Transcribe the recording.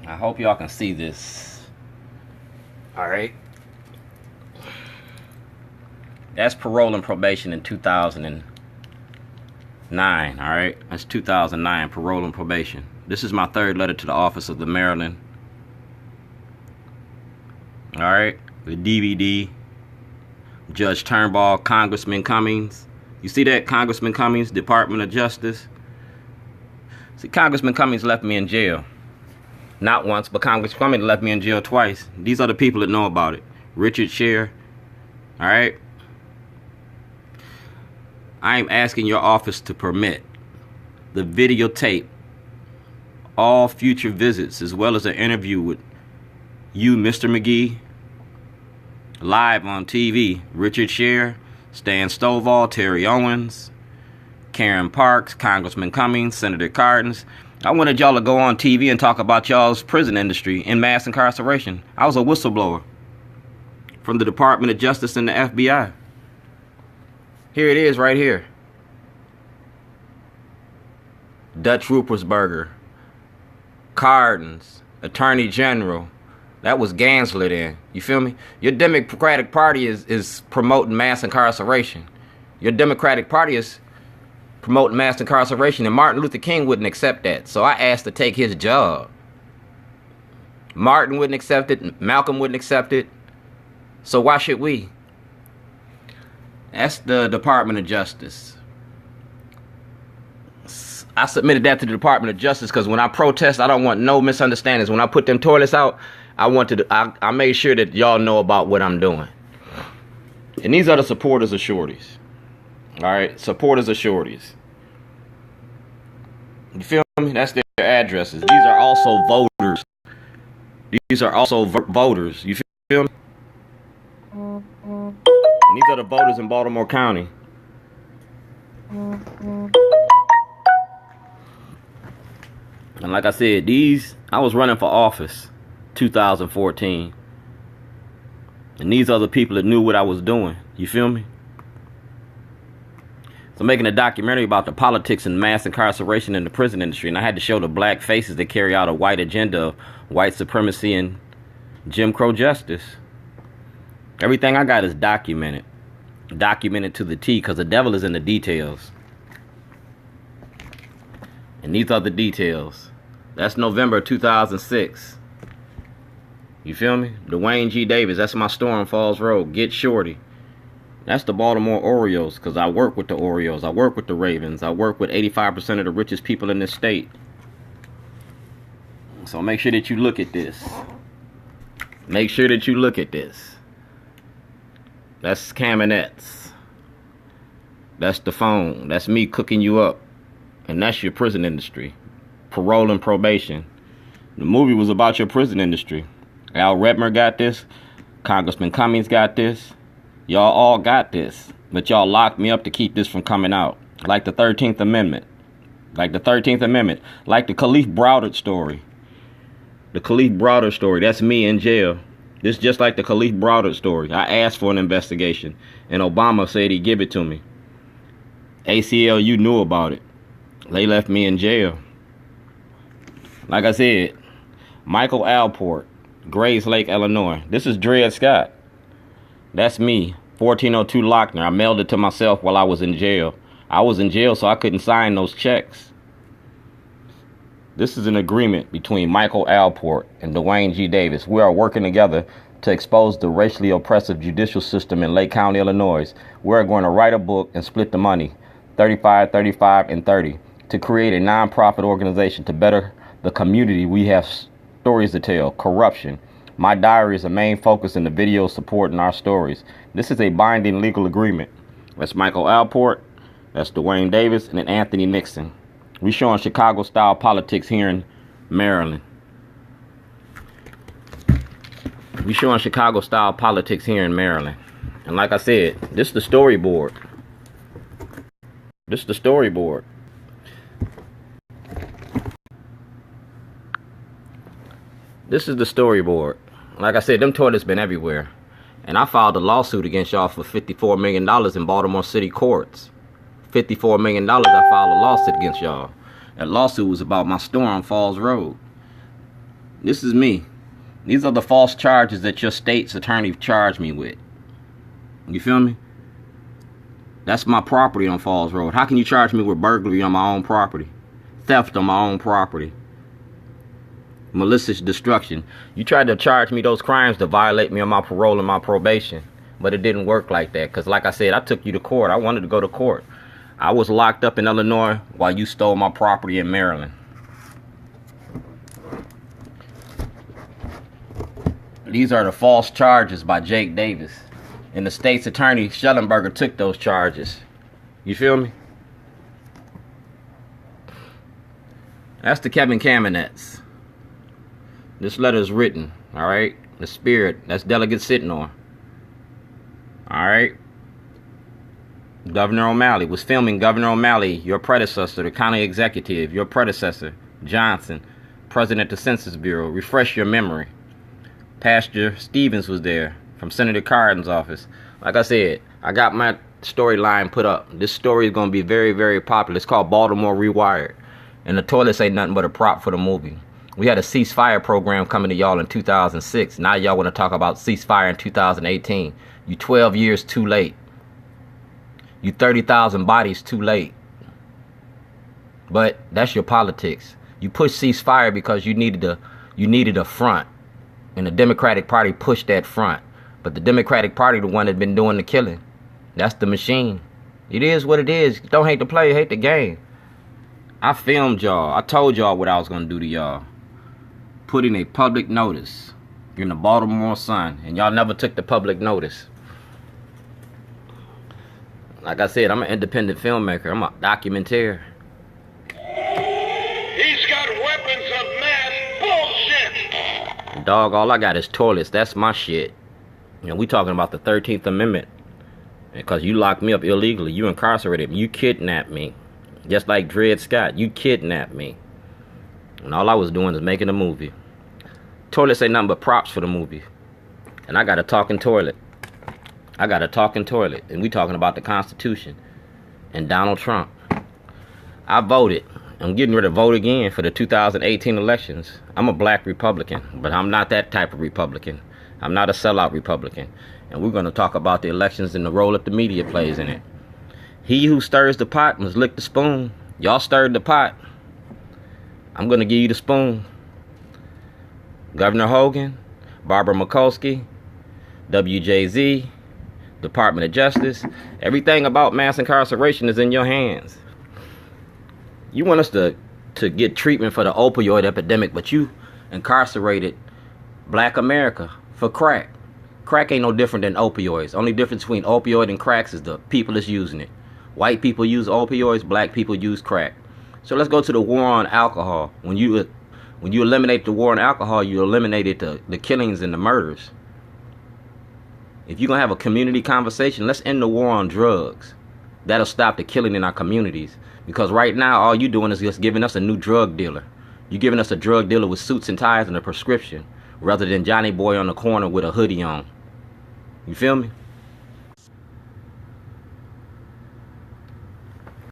I hope y'all can see this. Alright. That's parole and probation in 2009. Alright. That's 2009, parole and probation. This is my third letter to the office of the Maryland. Alright. The DVD. Judge Turnbull, Congressman Cummings. You see that? Congressman Cummings, Department of Justice. See, Congressman Cummings left me in jail. Not once, but Congressman Cummings left me in jail twice. These are the people that know about it. Richard Scher. Alright? I am asking your office to permit the videotape all future visits as well as an interview with you, Mr. McGee, live on TV. Richard Scher, Stan Stovall, Terry Owens, Karen Parks, Congressman Cummings, Senator Hardin. I wanted y'all to go on TV and talk about y'all's prison industry and mass incarceration. I was a whistleblower from the Department of Justice and the FBI. Here it is right here. Dutch Ruppersberger, Hardin's, Attorney General. That was Gansler then. You feel me? Your Democratic Party is promoting mass incarceration. Your Democratic Party is promoting mass incarceration, and Martin Luther King wouldn't accept that. So I asked to take his job. Martin wouldn't accept it. Malcolm wouldn't accept it. So why should we? That's the Department of Justice. I submitted that to the Department of Justice because when I protest, I don't want no misunderstandings. When I put them toilets out, I made sure that y'all know about what I'm doing. And these are the supporters of Shorties. Alright, supporters of Shorties. You feel me? That's their addresses. These are also voters. These are also voters. You feel me? And these are the voters in Baltimore County. And like I said, I was running for office 2014. And these are the people that knew what I was doing. You feel me? So I'm making a documentary about the politics and mass incarceration in the prison industry. And I had to show the black faces that carry out a white agenda of white supremacy and Jim Crow justice. Everything I got is documented. Documented to the T, because the devil is in the details. And these are the details. That's November 2006. You feel me? Dwayne G. Davis. That's my store on Falls Road. Get Shorty. That's the Baltimore Orioles, because I work with the Orioles. I work with the Ravens. I work with 85% of the richest people in this state. So make sure that you look at this. Make sure that you look at this. That's Caminets. That's the phone. That's me cooking you up. And that's your prison industry. Parole and probation. The movie was about your prison industry. Al Redmer got this. Congressman Cummings got this. Y'all all got this. But y'all locked me up to keep this from coming out. Like the 13th Amendment. Like the 13th Amendment. Like the Khalif Browder story. The Khalif Browder story. That's me in jail. This is just like the Khalif Browder story. I asked for an investigation. And Obama said he'd give it to me. ACLU knew about it. They left me in jail. Like I said, Michael Alport, Grays Lake, Illinois. This is Dred Scott. That's me, 1402 Lochner. I mailed it to myself while I was in jail. I was in jail, so I couldn't sign those checks. This is an agreement between Michael Alport and Dwayne G. Davis. We are working together to expose the racially oppressive judicial system in Lake County, Illinois. We're going to write a book and split the money, 35, 35, and 30, to create a nonprofit organization to better the community. We have stories to tell. Corruption. My diary is a main focus in the video supporting our stories. This is a binding legal agreement. That's Michael Alport. That's Dwayne Davis and then Anthony Nixon. We showing Chicago-style politics here in Maryland. We showing Chicago-style politics here in Maryland. And like I said, this is the storyboard. This is the storyboard. This is the storyboard. Like I said, them toilets been everywhere. And I filed a lawsuit against y'all for $54 million in Baltimore City courts. $54 million I filed a lawsuit against y'all. That lawsuit was about my store on Falls Road. This is me. These are the false charges that your state's attorney charged me with. You feel me? That's my property on Falls Road. How can you charge me with burglary on my own property? Theft on my own property? Malicious destruction. You tried to charge me those crimes to violate me on my parole and my probation. But it didn't work like that. Because like I said, I took you to court. I wanted to go to court. I was locked up in Illinois while you stole my property in Maryland. These are the false charges by Jake Davis. And the state's attorney, Shellenberger, took those charges. You feel me? That's the Kevin Caminets. This letter is written, alright? The spirit, that's Delegate sitting on. Alright? Governor O'Malley was filming Governor O'Malley, your predecessor, the county executive, your predecessor, Johnson, president of the Census Bureau. Refresh your memory. Pastor Stevens was there from Senator Hardin's office. Like I said, I got my storyline put up. This story is going to be very, very popular. It's called Baltimore Re Wired. And the toilets ain't nothing but a prop for the movie. We had a ceasefire program coming to y'all in 2006. Now y'all want to talk about ceasefire in 2018. You 12 years too late. You 30,000 bodies too late. But that's your politics. You pushed ceasefire because you needed a front. And the Democratic Party pushed that front. But the Democratic Party, the one that's been doing the killing. That's the machine. It is what it is. Don't hate the play, hate the game. I filmed y'all. I told y'all what I was going to do to y'all. Put in a public notice in the Baltimore Sun. And y'all never took the public notice. Like I said, I'm an independent filmmaker. I'm a documentaire. He's got weapons of mass bullshit. Dog, all I got is toilets. That's my shit. You know, we talking about the 13th Amendment. Because you locked me up illegally. You incarcerated me. You kidnapped me. Just like Dred Scott. You kidnapped me. And all I was doing is making a movie. Toilets ain't nothing but props for the movie. And I got a talking toilet. I got a talking toilet. And we talking about the Constitution. And Donald Trump. I voted. I'm getting ready to vote again for the 2018 elections. I'm a black Republican. But I'm not that type of Republican. I'm not a sellout Republican. And we're going to talk about the elections and the role that the media plays in it. He who stirs the pot must lick the spoon. Y'all stirred the pot. I'm going to give you the spoon. Governor Hogan, Barbara Mikulski, WJZ, Department of Justice. Everything about mass incarceration is in your hands. You want us to get treatment for the opioid epidemic, but you incarcerated black America for crack. Crack ain't no different than opioids. Only difference between opioid and cracks is the people that's using it. White people use opioids, black people use crack. So let's go to the war on alcohol. When you eliminate the war on alcohol, you eliminated the killings and the murders. If you're going to have a community conversation, let's end the war on drugs. That'll stop the killing in our communities. Because right now, all you're doing is just giving us a new drug dealer. You're giving us a drug dealer with suits and ties and a prescription, rather than Johnny Boy on the corner with a hoodie on. You feel me?